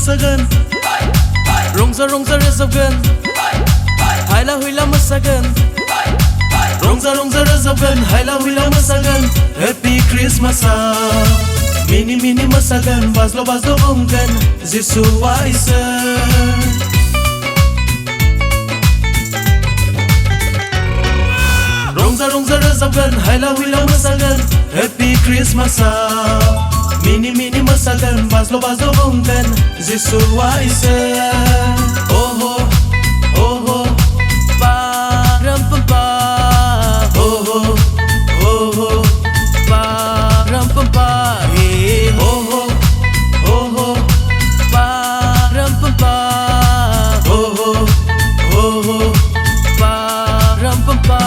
mosagan Rongza rongza rozagan Hayla huyla mosagan Rongza rongza rozagan Hayla huyla mosagan Happy Christmas Mini mini mosagan Bazlo bazlo umgan Zisu waisa Rongza rongza rozagan Hayla huyla mosagan Happy Christmas Mini mini mosagan Bazlo bazlo umgan Zisu waisa Oh oh oh oh Pa ram pa pa Oh oh oh oh Pa ram pa pa Oh oh oh oh Pa ram pa pa Oh oh oh oh Pa ram pa pa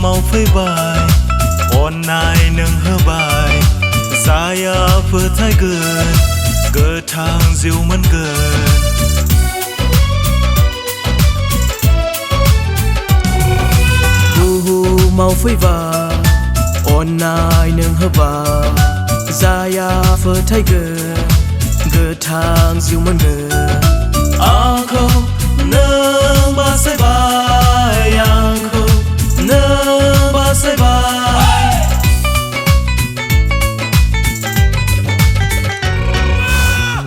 mau phơi bài on nai nâng hơ bài saya phơi thái gờ thang diêu mân gờ mau phơi bài on nai nâng hơ bài saya phơi thái gờ thang diêu mân gờ ako nâng ba say bài ako nâng ba say bài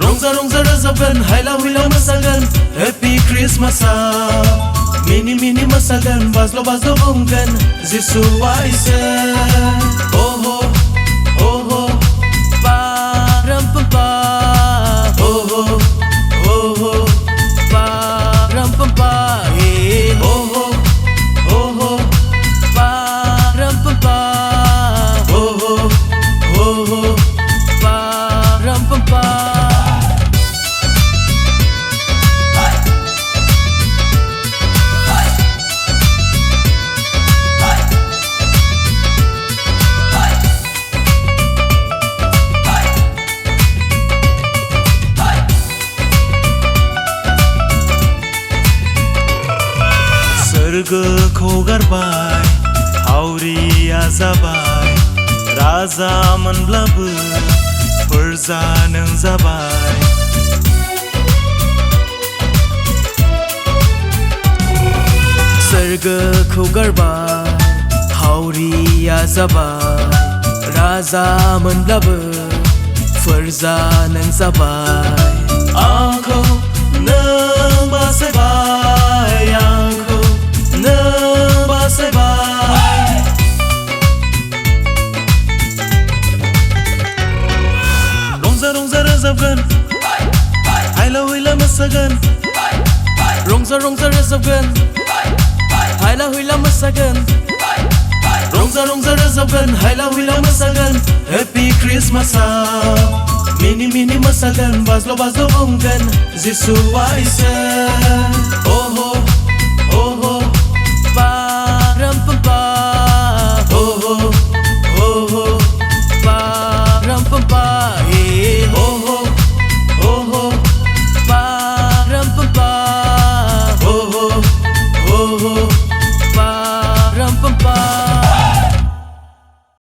Rongza rongza rozagan Hayla huyla mosagan Happy Christmas Mini mini mosagan Bazlo bazlo umgan Zisu waisa Oh oh oh oh Pa ram pa pa Oh oh oh oh Pa ram pa pa Oh oh oh oh Pa ram pa pa Oh oh oh oh Pa ram pa pa Sargı kogar bay Hauriya zabay Raza manblabı Fırzanın zabay Sargı kogar bay Hauriya zabay Raza manblabı Fırzanın zabay Ako nâng ba say bay Ako nâng ba say bài Rongza rongza rozagan Hayla huyla mosagan Rongza rongza rozagan Hayla huyla mosagan Rongza rongza rozagan Hayla huyla mosagan Happy Christmas Mini mini mosagan Bazlo bazlo umgan Zisu waisa Oh oh